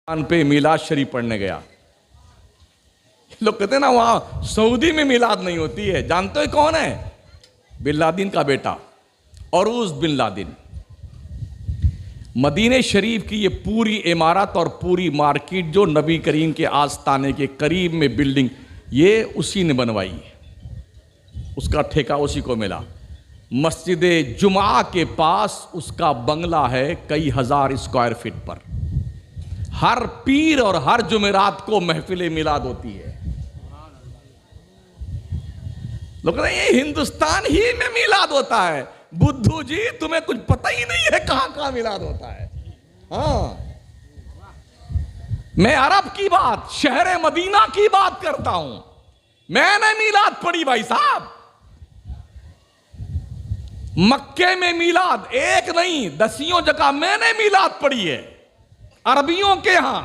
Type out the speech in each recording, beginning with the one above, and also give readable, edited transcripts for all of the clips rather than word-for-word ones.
पे मिलाद शरीफ पढ़ने गया। लोग कहते हैं ना वहां सऊदी में मिलाद नहीं होती है। जानते हो कौन है? बिन लादेन का बेटा औरूज बिन लादेन। मदीने शरीफ की ये पूरी इमारत और पूरी मार्केट जो नबी करीम के आस्ताने के करीब में बिल्डिंग, ये उसी ने बनवाई है, उसका ठेका उसी को मिला। मस्जिद जुमा के पास उसका बंगला है कई हजार स्क्वायर फीट पर। हर पीर और हर जुमेरात को महफिल मिलाद होती है। लोग कहते हैं ये हिंदुस्तान ही में मिलाद होता है। बुद्धू जी तुम्हें कुछ पता ही नहीं है कहां कहां मिलाद होता है। हाँ, मैं अरब की बात, शहर मदीना की बात करता हूं। मैंने मिलाद पढ़ी भाई साहब। मक्के में मिलाद एक नहीं दसियों जगह मैंने मिलाद पढ़ी है अरबियों के यहां।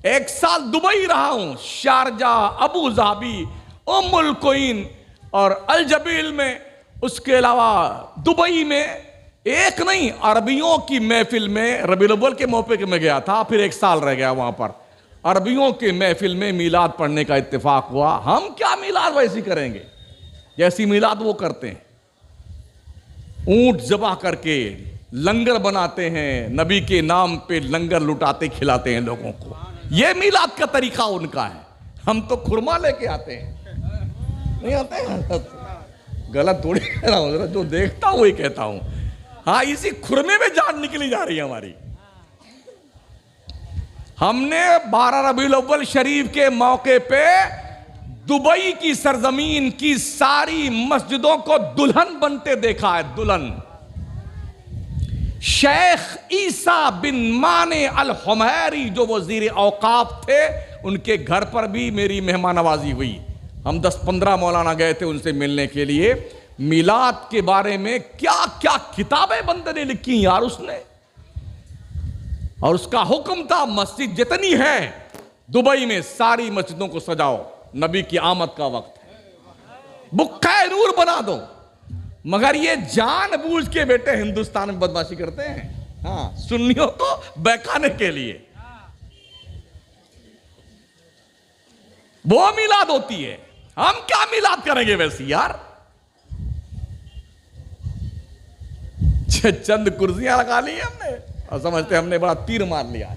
एक साल दुबई रहा हूं, शारजा, अबू धाबी, उम्मुल कुइन और अल जबील में। उसके अलावा दुबई में एक नहीं अरबियों की महफिल में रबीउल अव्वल के मौके में गया था, फिर एक साल रह गया वहां पर। अरबियों के महफिल में मिलाद पढ़ने का इत्तेफाक हुआ। हम क्या मिलाद वैसी करेंगे जैसी मिलाद वो करते हैं। ऊंट जबा करके लंगर बनाते हैं, नबी के नाम पे लंगर लुटाते खिलाते हैं लोगों को। यह मिलाद का तरीका उनका है। हम तो खुरमा लेके आते हैं, नहीं आते हैं। गलत थोड़ी कह रहा हूं, जो देखता हूं वही कहता हूं। हाँ, इसी खुरमे में जान निकली जा रही है हमारी। हमने 12 रबीउल अव्वल शरीफ के मौके पे दुबई की सरजमीन की सारी मस्जिदों को दुल्हन बनते देखा है। दुल्हन शेख ईसा बिन माने अल हुमैरी जो वजीर औकाफ थे, उनके घर पर भी मेरी मेहमान नवाजी हुई। हम 10-15 मौलाना गए थे उनसे मिलने के लिए। मिलाद के बारे में क्या क्या किताबें बंदे ने लिखी यार उसने। और उसका हुक्म था मस्जिद जितनी है दुबई में सारी मस्जिदों को सजाओ, नबी की आमद का वक्त है, बुक्का नूर बना दो। मगर ये जानबूझ के बेटे हिंदुस्तान में बदमाशी करते हैं। हाँ, सुन्नियों को बहकाने के लिए वो मिलाद होती है। हम क्या मिलाद करेंगे वैसे यार। चंद कुर्सियां लगा ली हमने और समझते हमने बड़ा तीर मार लिया।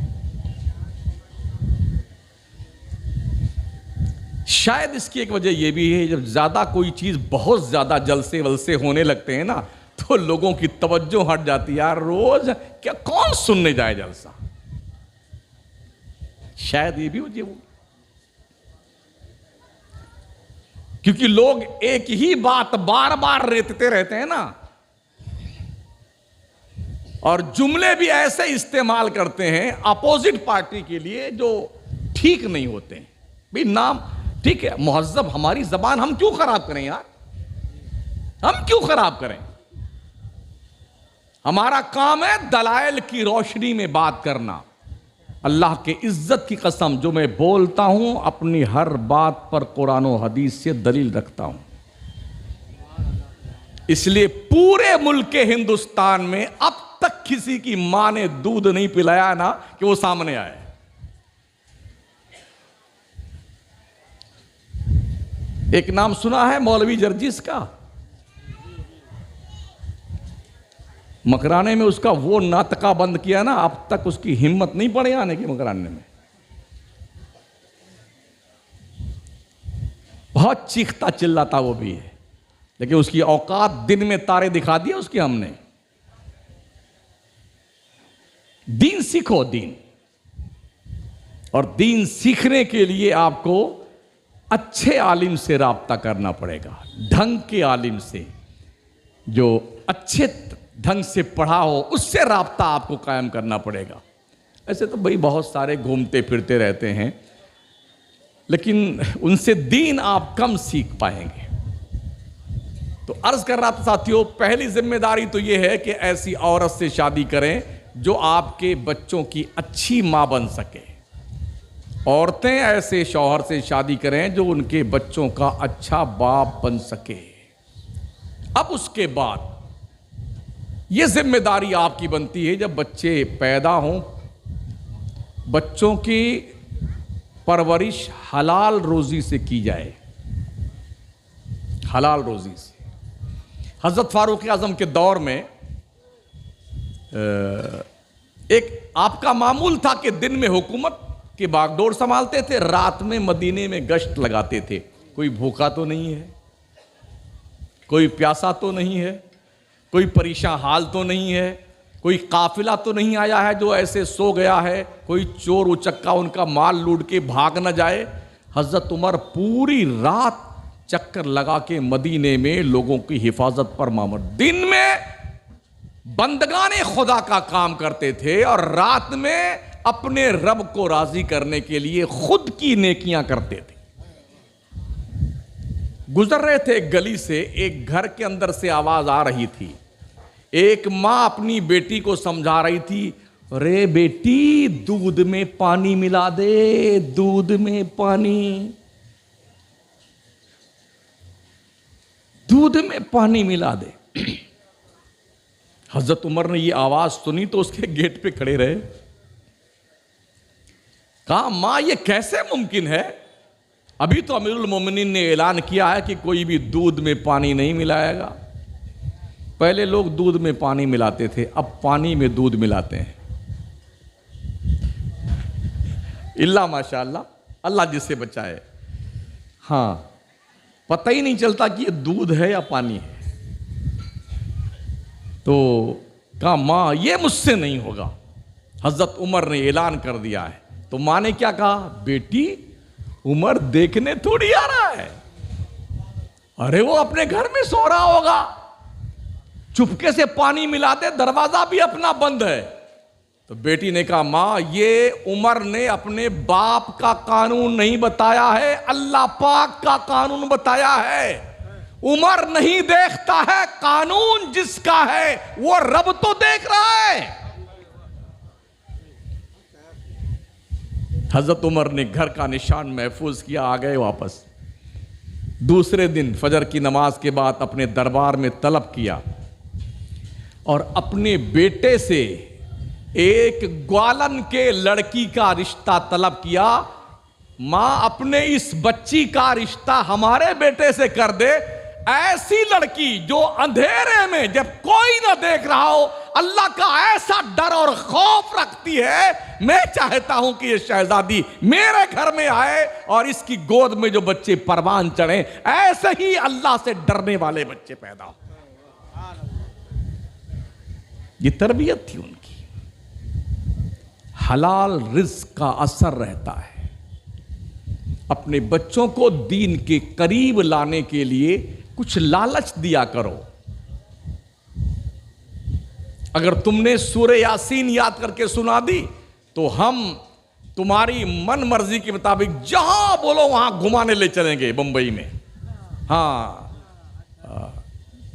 शायद इसकी एक वजह यह भी है, जब ज्यादा कोई चीज बहुत ज्यादा जलसे वलसे होने लगते हैं ना, तो लोगों की तवज्जो हट जाती है। यार रोज क्या कौन सुनने जाए जलसा। शायद ये भी वजह हो, क्योंकि लोग एक ही बात बार बार रेतते रहते हैं ना, और जुमले भी ऐसे इस्तेमाल करते हैं अपोजिट पार्टी के लिए जो ठीक नहीं होते हैं। भाई नाम ठीक है, मुहज्जब हमारी जबान हम क्यों खराब करें यार, हम क्यों खराब करें। हमारा काम है दलाइल की रोशनी में बात करना। अल्लाह के इज्जत की कसम, जो मैं बोलता हूं अपनी हर बात पर कुरान और हदीस से दलील रखता हूं। इसलिए पूरे मुल्क के हिंदुस्तान में अब तक किसी की मां ने दूध नहीं पिलाया ना कि वो सामने आए। एक नाम सुना है मौलवी जर्जिस का? मकराने में उसका वो नाटका बंद किया ना, अब तक उसकी हिम्मत नहीं पड़े आने की मकराने में। बहुत चीखता चिल्लाता वो भी है, लेकिन उसकी औकात दिन में तारे दिखा दिए उसकी हमने। दीन सीखो, दीन। और दीन सीखने के लिए आपको अच्छे आलिम से राब्ता करना पड़ेगा, ढंग के आलिम से, जो अच्छे ढंग से पढ़ा हो, उससे राब्ता आपको कायम करना पड़ेगा। ऐसे तो भाई बहुत सारे घूमते फिरते रहते हैं, लेकिन उनसे दीन आप कम सीख पाएंगे। तो अर्ज कर रहा था साथियों, पहली जिम्मेदारी तो यह है कि ऐसी औरत से शादी करें जो आपके बच्चों की अच्छी मां बन सके। औरतें ऐसे शौहर से शादी करें जो उनके बच्चों का अच्छा बाप बन सके। अब उसके बाद यह जिम्मेदारी आपकी बनती है, जब बच्चे पैदा हों बच्चों की परवरिश हलाल रोजी से की जाए, हलाल रोजी से। हजरत फारूक आजम के दौर में एक आपका मामूल था कि दिन में हुकूमत की बागडोर संभालते थे, रात में मदीने में गश्त लगाते थे। कोई भूखा तो नहीं है, कोई प्यासा तो नहीं है, कोई परेशान हाल तो नहीं है, कोई काफिला तो नहीं आया है जो ऐसे सो गया है, कोई चोर उचक्का उनका माल लूट के भाग न जाए। हजरत उमर पूरी रात चक्कर लगा के मदीने में लोगों की हिफाजत पर मामूर, दिन में बंदगाने खुदा का काम करते थे और रात में अपने रब को राजी करने के लिए खुद की नेकियां करते थे। गुजर रहे थे एक गली से, एक घर के अंदर से आवाज आ रही थी। एक मां अपनी बेटी को समझा रही थी, अरे बेटी दूध में पानी मिला दे, दूध में पानी, दूध में पानी मिला दे। हजरत उमर ने ये आवाज सुनी तो उसके गेट पे खड़े रहे, कहा मां ये कैसे मुमकिन है? अभी तो अमीरुल मोमिनीन ने ऐलान किया है कि कोई भी दूध में पानी नहीं मिलाएगा। पहले लोग दूध में पानी मिलाते थे, अब पानी में दूध मिलाते हैं। इल्ला माशाअल्लाह, अल्लाह जिसे बचाए। हाँ, पता ही नहीं चलता कि ये दूध है या पानी है। तो कहा मां ये मुझसे नहीं होगा। हजरत उमर ने ऐलान कर दिया है। तो मां ने क्या कहा, बेटी उमर देखने थोड़ी आ रहा है, अरे वो अपने घर में सो रहा होगा, चुपके से पानी मिला दे, दरवाजा भी अपना बंद है। तो बेटी ने कहा मां ये उमर ने अपने बाप का कानून नहीं बताया है, अल्लाह पाक का कानून बताया है। उमर नहीं देखता है, कानून जिसका है वो रब तो देख रहा है। हजरत उमर ने घर का निशान महफूज किया, आ गए वापस। दूसरे दिन फजर की नमाज के बाद अपने दरबार में तलब किया और अपने बेटे से एक ग्वालन के लड़की का रिश्ता तलब किया। मां अपने इस बच्ची का रिश्ता हमारे बेटे से कर दे, ऐसी लड़की जो अंधेरे में जब कोई ना देख रहा हो अल्लाह का ऐसा डर और खौफ रखती है। मैं चाहता हूं कि ये शहजादी मेरे घर में आए और इसकी गोद में जो बच्चे परवान चढ़े, ऐसे ही अल्लाह से डरने वाले बच्चे पैदा हो। ये तरबियत थी उनकी। हलाल रिज़्क का असर रहता है। अपने बच्चों को दीन के करीब लाने के लिए कुछ लालच दिया करो। अगर तुमने सूरह यासीन याद करके सुना दी तो हम तुम्हारी मन मर्जी के मुताबिक जहां बोलो वहां घुमाने ले चलेंगे बंबई में। हाँ,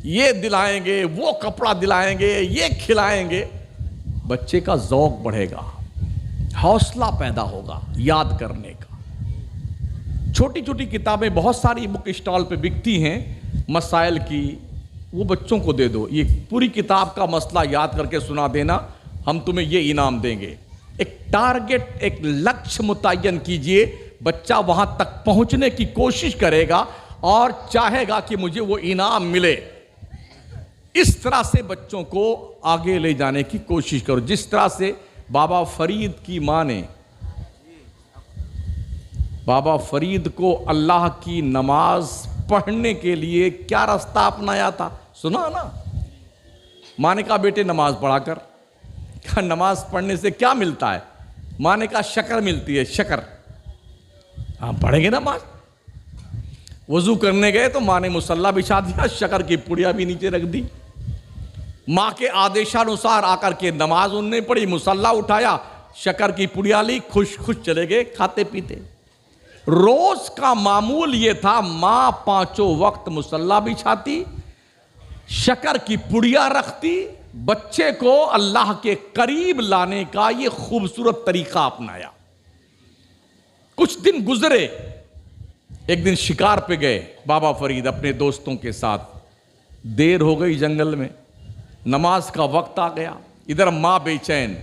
ये दिलाएंगे, वो कपड़ा दिलाएंगे, ये खिलाएंगे। बच्चे का ज़ौक़ बढ़ेगा, हौसला पैदा होगा याद करने का। छोटी छोटी किताबें बहुत सारी बुक स्टॉल पे बिकती हैं मसाइल की, वो बच्चों को दे दो। ये पूरी किताब का मसला याद करके सुना देना, हम तुम्हें ये इनाम देंगे। एक टारगेट, एक लक्ष्य मुतय्यन कीजिए, बच्चा वहां तक पहुंचने की कोशिश करेगा और चाहेगा कि मुझे वो इनाम मिले। इस तरह से बच्चों को आगे ले जाने की कोशिश करो। जिस तरह से बाबा फरीद की मां ने बाबा फरीद को अल्लाह की नमाज पढ़ने के लिए क्या रास्ता अपनाया था, सुना ना। मां ने कहा बेटे नमाज पढ़ा कर। कहा नमाज पढ़ने से क्या मिलता है? मां ने कहा शक्कर मिलती है, शक्कर। हम पढ़ेंगे नमाज। वजू करने गए तो मां ने मुसल्ला बिछा दिया, शक्कर की पुड़िया भी नीचे रख दी। मां के आदेशानुसार आकर के नमाज उनने पढ़ी, मुसल्ला उठाया, शक्कर की पुड़िया ली, खुश खुश चले गए खाते पीते। रोज का मामूल ये था, मां पांचों वक्त मुसल्ला बिछाती, शक्कर की पुड़िया रखती, बच्चे को अल्लाह के करीब लाने का ये खूबसूरत तरीका अपनाया। कुछ दिन गुजरे, एक दिन शिकार पे गए बाबा फरीद अपने दोस्तों के साथ। देर हो गई जंगल में, नमाज का वक्त आ गया। इधर मां बेचैन,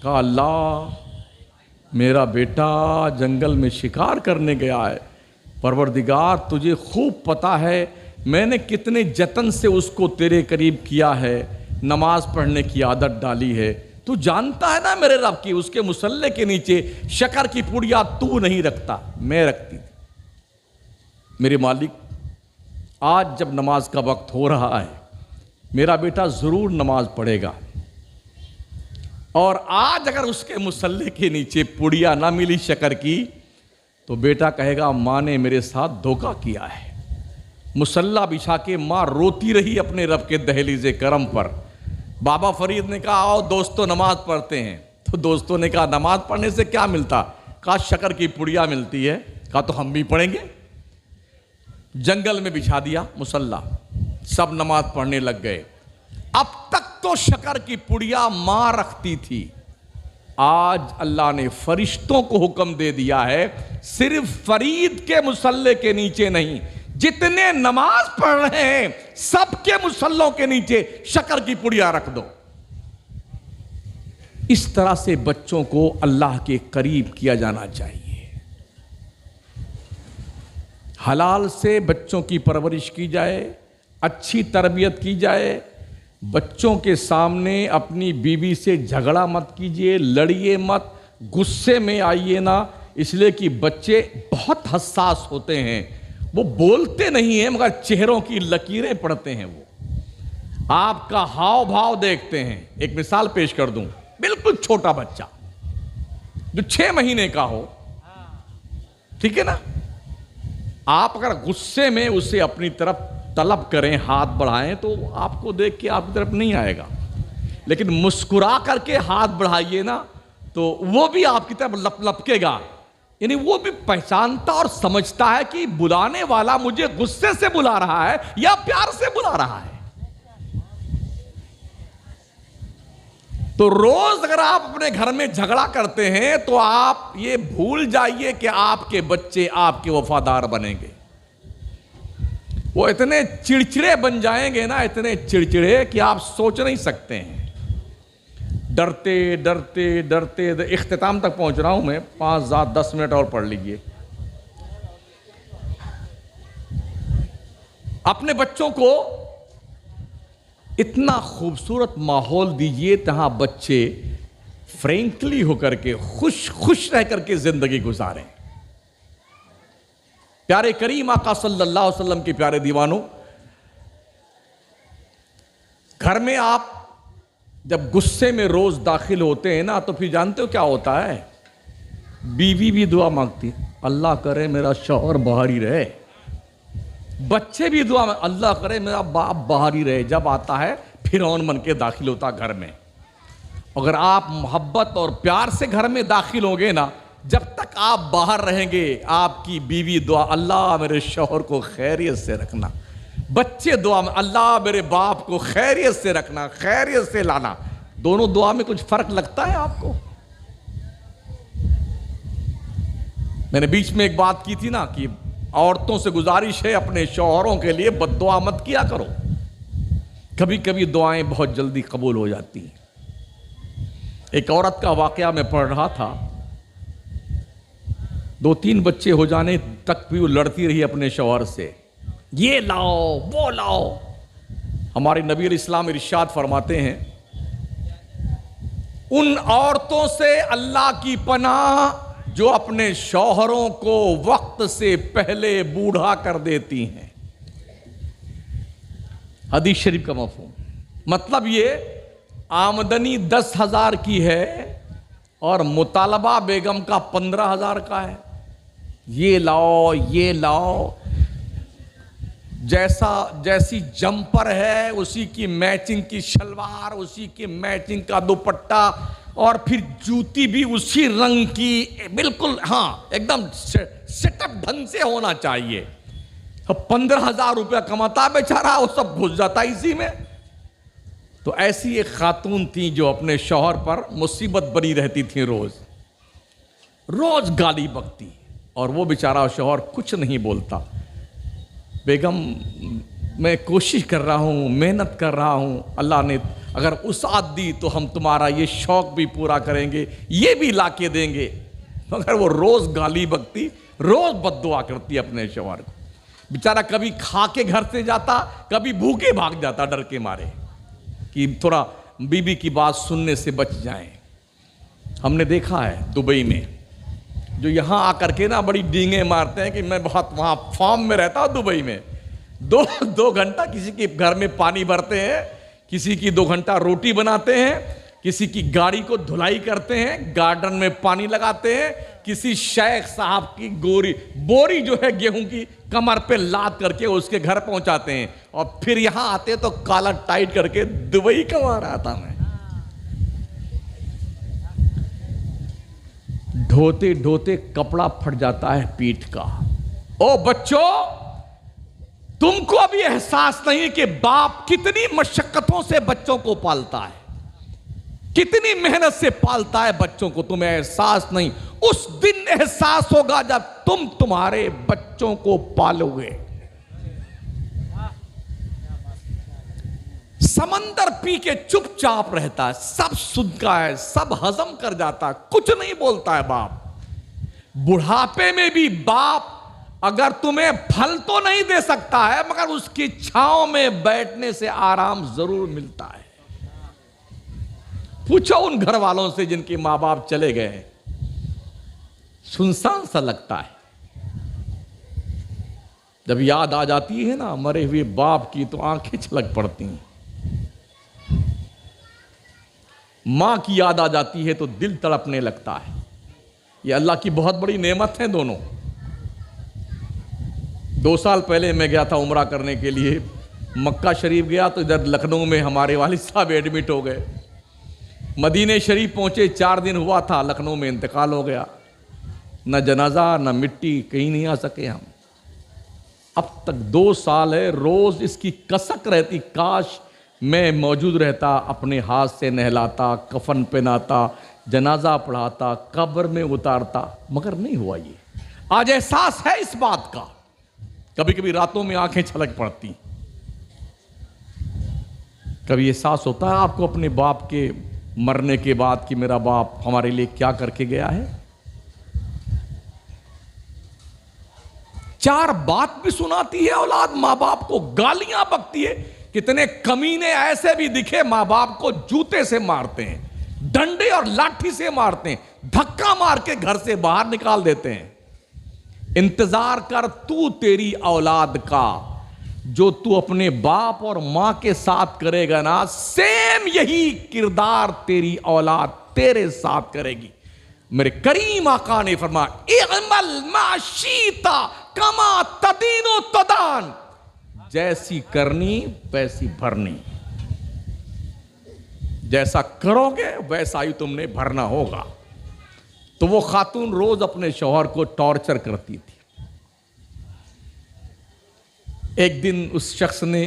कहा अल्लाह मेरा बेटा जंगल में शिकार करने गया है, परवरदिगार तुझे खूब पता है मैंने कितने जतन से उसको तेरे करीब किया है, नमाज पढ़ने की आदत डाली है। तू जानता है ना मेरे रब की उसके मुसल्ले के नीचे शक्कर की पुड़िया तू नहीं रखता, मैं रखती थी। मेरे मालिक, आज जब नमाज का वक्त हो रहा है, मेरा बेटा ज़रूर नमाज पढ़ेगा, और आज अगर उसके मुसल्ले के नीचे पुड़िया ना मिली शक्कर की, तो बेटा कहेगा माँ ने मेरे साथ धोखा किया है। मुसल्ला बिछा के माँ रोती रही अपने रब के दहलीज़े करम पर। बाबा फरीद ने कहा आओ दोस्तों नमाज पढ़ते हैं, तो दोस्तों ने कहा नमाज पढ़ने से क्या मिलता? कहा शक्कर की पुड़िया मिलती है। कहा तो हम भी पढ़ेंगे। जंगल में बिछा दिया मुसल्ला, सब नमाज पढ़ने लग गए। अब तक तो शक्कर की पुड़िया माँ रखती थी, आज अल्लाह ने फरिश्तों को हुक्म दे दिया है सिर्फ फरीद के मुसल्ले के नीचे नहीं, जितने नमाज पढ़ रहे हैं सबके मुसल्लों के नीचे शक्कर की पुड़िया रख दो। इस तरह से बच्चों को अल्लाह के करीब किया जाना चाहिए। हलाल से बच्चों की परवरिश की जाए, अच्छी तरबियत की जाए। बच्चों के सामने अपनी बीवी से झगड़ा मत कीजिए, लड़िए मत, गुस्से में आइए ना, इसलिए कि बच्चे बहुत हसास होते हैं। वो बोलते नहीं हैं मगर चेहरों की लकीरें पढ़ते हैं, वो आपका हाव भाव देखते हैं। एक मिसाल पेश कर दूं, बिल्कुल छोटा बच्चा जो 6 महीने का हो, ठीक है ना, आप अगर गुस्से में उसे अपनी तरफ तलब करें, हाथ बढ़ाएं, तो आपको देख के आपकी तरफ नहीं आएगा। लेकिन मुस्कुरा करके हाथ बढ़ाइए ना, तो वो भी आपकी तरफ लपकेगा। यानी वो भी पहचानता और समझता है कि बुलाने वाला मुझे गुस्से से बुला रहा है या प्यार से बुला रहा है। तो रोज अगर आप अपने घर में झगड़ा करते हैं तो आप ये भूल जाइए कि आपके बच्चे आपके वफादार बनेंगे। वो इतने चिड़चिड़े बन जाएंगे ना, इतने चिड़चिड़े कि आप सोच नहीं सकते हैं। डरते डरते डरते इख्तिताम तक पहुंच रहा हूं मैं, 5-10 मिनट और पढ़ लीजिए। अपने बच्चों को इतना खूबसूरत माहौल दीजिए जहां बच्चे फ्रेंकली होकर के खुश खुश रह करके जिंदगी गुजारें। प्यारे करीम आका सल्लल्लाहु अलैहि वसल्लम के प्यारे दीवानों, घर में आप जब गुस्से में रोज दाखिल होते हैं ना, तो फिर जानते हो क्या होता है? बीवी भी दुआ मांगती है, अल्लाह करे मेरा शौहर बाहर ही रहे। बच्चे भी दुआ में, अल्लाह करे मेरा बाप बाहर ही रहे। जब आता है फिरौन बन के दाखिल होता घर में। अगर आप मोहब्बत और प्यार से घर में दाखिल होंगे ना, जब तक आप बाहर रहेंगे आपकी बीवी दुआ, अल्लाह मेरे शौहर को खैरियत से रखना। बच्चे दुआ में, अल्लाह मेरे बाप को खैरियत से रखना, खैरियत से लाना। दोनों दुआ में कुछ फर्क लगता है आपको? मैंने बीच में एक बात की थी ना कि औरतों से गुजारिश है अपने शौहरों के लिए बद्दुआ मत किया करो। कभी कभी दुआएं बहुत जल्दी कबूल हो जाती हैं। एक औरत का वाकया मैं पढ़ रहा था, 2-3 बच्चे हो जाने तक भी वो लड़ती रही अपने शौहर से, ये लाओ वो लाओ। हमारे नबी अलैहिस्सलाम इरशाद फरमाते हैं, उन औरतों से अल्लाह की पनाह जो अपने शौहरों को वक्त से पहले बूढ़ा कर देती हैं। हदीस शरीफ का मफ़हूम, मतलब ये आमदनी 10,000 की है और मुतालबा बेगम का 15,000 का है। ये लाओ ये लाओ, जैसी जंपर है उसी की मैचिंग की शलवार, उसी की मैचिंग का दुपट्टा, और फिर जूती भी उसी रंग की, बिल्कुल हाँ एकदम सेटअप ढंग से होना चाहिए। तो 15,000 रुपया कमाता बेचारा, वो सब घुस जाता इसी में। तो ऐसी एक खातून थी जो अपने शौहर पर मुसीबत बनी रहती थी, रोज रोज गाली बकती, और वो बेचारा शौहर कुछ नहीं बोलता। बेगम मैं कोशिश कर रहा हूँ, मेहनत कर रहा हूँ, अल्लाह ने अगर वुसाअत दी तो हम तुम्हारा ये शौक़ भी पूरा करेंगे, ये भी ला के देंगे। मगर वो रोज गाली बकती, रोज बद्दुआ करती अपने शौहर को। बेचारा कभी खा के घर से जाता, कभी भूखे भाग जाता डर के मारे कि थोड़ा बीबी की बात सुनने से बच जाएं। हमने देखा है दुबई में, जो यहां आकर के ना बड़ी डींगे मारते हैं कि मैं बहुत वहां फार्म में रहता हूं दुबई में, दो घंटा किसी के घर में पानी भरते हैं, किसी की 2 घंटा रोटी बनाते हैं, किसी की गाड़ी को धुलाई करते हैं, गार्डन में पानी लगाते हैं, किसी शेख साहब की बोरी जो है गेहूं की कमर पे लाद करके उसके घर पहुंचाते हैं, और फिर यहां आते तो काला टाइट करके दुबई कमा रहा था मैं। ढोते ढोते कपड़ा फट जाता है पीठ का। ओ बच्चों, तुमको अभी एहसास नहीं कि बाप कितनी मशक्कतों से बच्चों को पालता है, कितनी मेहनत से पालता है बच्चों को, तुम्हें एहसास नहीं। उस दिन एहसास होगा जब तुम तुम्हारे बच्चों को पालोगे। समंदर पी के चुपचाप रहता है, सब सुनता है, सब हजम कर जाता है, कुछ नहीं बोलता है बाप। बुढ़ापे में भी बाप अगर तुम्हें फल तो नहीं दे सकता है, मगर उसकी छांव में बैठने से आराम जरूर मिलता है। पूछो उन घर वालों से जिनके मां बाप चले गए, सुनसान सा लगता है। जब याद आ जाती है ना मरे हुए बाप की, तो आंखें छलक पड़ती हैं। मां की याद आ जाती है तो दिल तड़पने लगता है। ये अल्लाह की बहुत बड़ी नेमत है दोनों। 2 साल पहले मैं गया था उम्रा करने के लिए, मक्का शरीफ गया तो इधर लखनऊ में हमारे वालिद साहब एडमिट हो गए। मदीने शरीफ पहुंचे, 4 दिन हुआ था, लखनऊ में इंतकाल हो गया। न जनाजा न मिट्टी, कहीं नहीं आ सके हम। अब तक 2 साल है, रोज इसकी कसक रहती, काश मैं मौजूद रहता, अपने हाथ से नहलाता, कफन पहनाता, जनाजा पढ़ाता, कब्र में उतारता, मगर नहीं हुआ ये। आज एहसास है इस बात का। कभी कभी रातों में आंखें छलक पड़ती। कभी एहसास होता है आपको अपने बाप के मरने के बाद कि मेरा बाप हमारे लिए क्या करके गया है। 4 बात भी सुनाती है औलाद मां बाप को, गालियां बकती है। कितने कमीने ऐसे भी दिखे मां बाप को जूते से मारते हैं, डंडे और लाठी से मारते हैं, धक्का मार के घर से बाहर निकाल देते हैं। इंतजार कर तू तेरी औलाद का, जो तू अपने बाप और मां के साथ करेगा ना, सेम यही किरदार तेरी औलाद तेरे साथ करेगी। मेरे करीम आका ने फरमाया, इअमल माशीता कमा तदीनो तदान, जैसी करनी वैसी भरनी। जैसा करोगे वैसा ही तुमने भरना होगा। तो वो खातून रोज अपने शौहर को टॉर्चर करती थी। एक दिन उस शख्स ने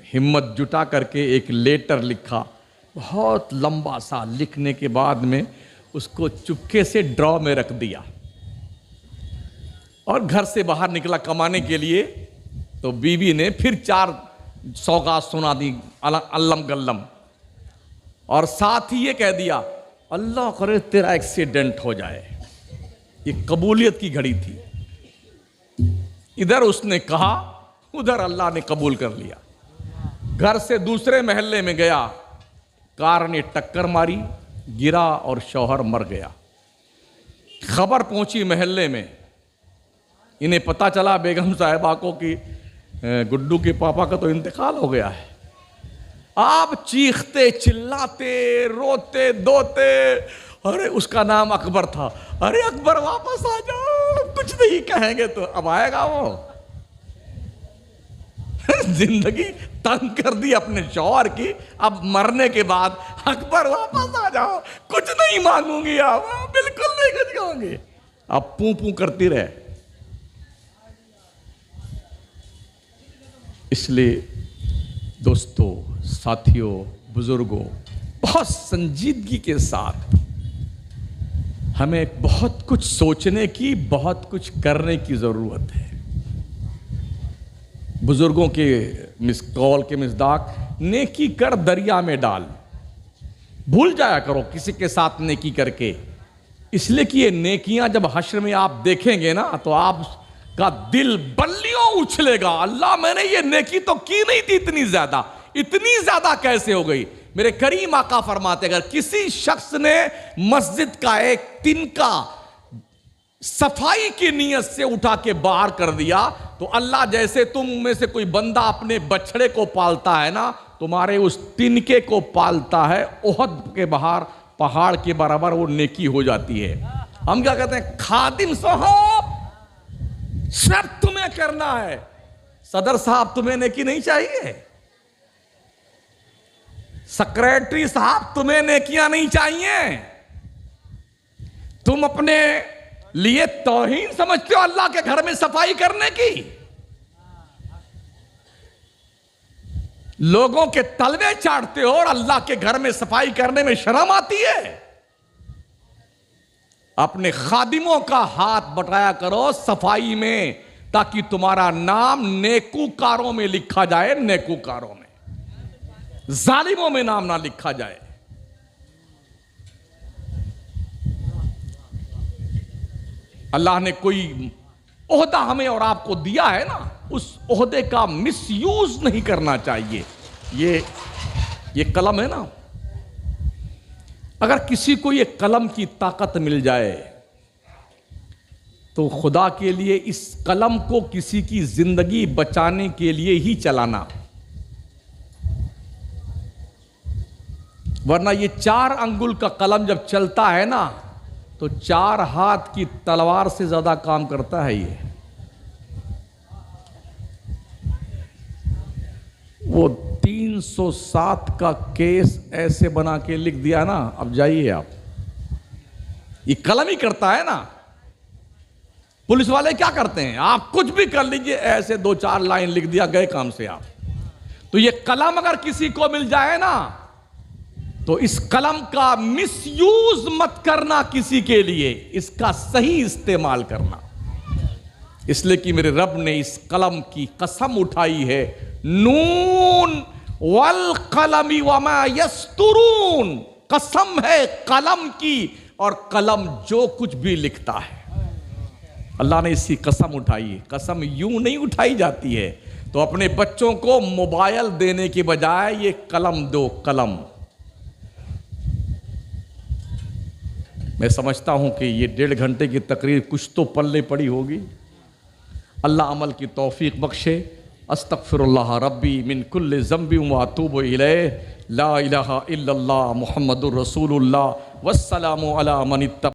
हिम्मत जुटा करके एक लेटर लिखा, बहुत लंबा सा। लिखने के बाद में उसको चुपके से ड्रॉ में रख दिया और घर से बाहर निकला कमाने के लिए। तो बीवी ने फिर 4 सौगात सुना दी, अल्लम गल्लम, और साथ ही ये कह दिया, अल्लाह करे तेरा एक्सीडेंट हो जाए। ये कबूलियत की घड़ी थी। इधर उसने कहा, उधर अल्लाह ने कबूल कर लिया। घर से दूसरे मोहल्ले में गया, कार ने टक्कर मारी, गिरा और शौहर मर गया। खबर पहुंची मोहल्ले में, इन्हें पता चला बेगम साहिबा को कि गुड्डू के पापा का तो इंतकाल हो गया है। आप चीखते चिल्लाते रोते धोते, अरे उसका नाम अकबर था, अरे अकबर वापस आ जाओ, कुछ नहीं कहेंगे तो अब आएगा वो। जिंदगी तंग कर दी अपने शौहर की, अब मरने के बाद अकबर वापस आ जाओ, कुछ नहीं मांगूंगी, आप बिल्कुल नहीं कुछ कहोगे, अब पू पू करती रहे। इसलिए दोस्तों, साथियों, बुजुर्गों, बहुत संजीदगी के साथ हमें बहुत कुछ सोचने की, बहुत कुछ करने की जरूरत है। बुजुर्गों के कौल के मिसदाक, नेकी कर दरिया में डाल। भूल जाया करो किसी के साथ नेकी करके, इसलिए कि ये नेकियां जब हश्र में आप देखेंगे ना तो आपका दिल बल्लियों उछलेगा, अल्लाह मैंने ये नेकी तो की नहीं थी, इतनी ज्यादा कैसे हो गई। मेरे करीम आका फरमाते अगर किसी शख्स ने मस्जिद का एक तिनका सफाई की नीयत से उठा के बाहर कर दिया तो अल्लाह जैसे तुम में से कोई बंदा अपने बछड़े को पालता है ना, तुम्हारे उस तिनके को पालता है, ओहद के बाहर पहाड़ के बराबर वो नेकी हो जाती है। हम क्या कहते हैं, खादिम साहब सब तुम्हें करना है, सदर साहब तुम्हें नेकी नहीं चाहिए, सेक्रेटरी साहब तुम्हें नेकियां नहीं चाहिए, तुम अपने लिए तौहीन समझते हो अल्लाह के घर में सफाई करने की। लोगों के तलवे चाटते हो और अल्लाह के घर में सफाई करने में शर्म आती है। अपने खादिमों का हाथ बटाया करो सफाई में, ताकि तुम्हारा नाम नेकूकारों में लिखा जाए, नेकूकारों में, जालिमों में नाम ना लिखा जाए। अल्लाह ने कोई ओहदा हमें और आपको दिया है ना, उस ओहदे का मिसयूज नहीं करना चाहिए। ये कलम है ना, अगर किसी को ये कलम की ताकत मिल जाए तो खुदा के लिए इस कलम को किसी की जिंदगी बचाने के लिए ही चलाना, वरना ये 4 अंगुल का कलम जब चलता है ना तो 4 हाथ की तलवार से ज्यादा काम करता है। ये वो 307 का केस ऐसे बना के लिख दिया ना, अब जाइए आप, ये कलम ही करता है ना। पुलिस वाले क्या करते हैं, आप कुछ भी कर लीजिए, ऐसे 2-4 लाइन लिख दिया, गए काम से आप। तो ये कलम अगर किसी को मिल जाए ना तो इस कलम का मिसयूज मत करना किसी के लिए, इसका सही इस्तेमाल करना। इसलिए कि मेरे रब ने इस कलम की कसम उठाई है, नून वल कलमी वमा यस्तुरून, कसम है कलम की और कलम जो कुछ भी लिखता है। अल्लाह ने इसकी कसम उठाई है। कसम यूं नहीं उठाई जाती है। तो अपने बच्चों को मोबाइल देने के बजाय ये कलम दो, कलम। मैं समझता हूं कि ये 1.5 घंटे की तकरीर कुछ तो पल्ले पड़ी होगी। अल्लाह अमल की तौफीक बख्शे। अस्तगफिरुल्लाह रब्बी मिन कुल्लि ज़ंबि व अतूबु इलैह। ला इलाहा इल्लल्लाह मुहम्मदुर रसूलुल्लाह। वस्सलामु अला मन इत्तबा।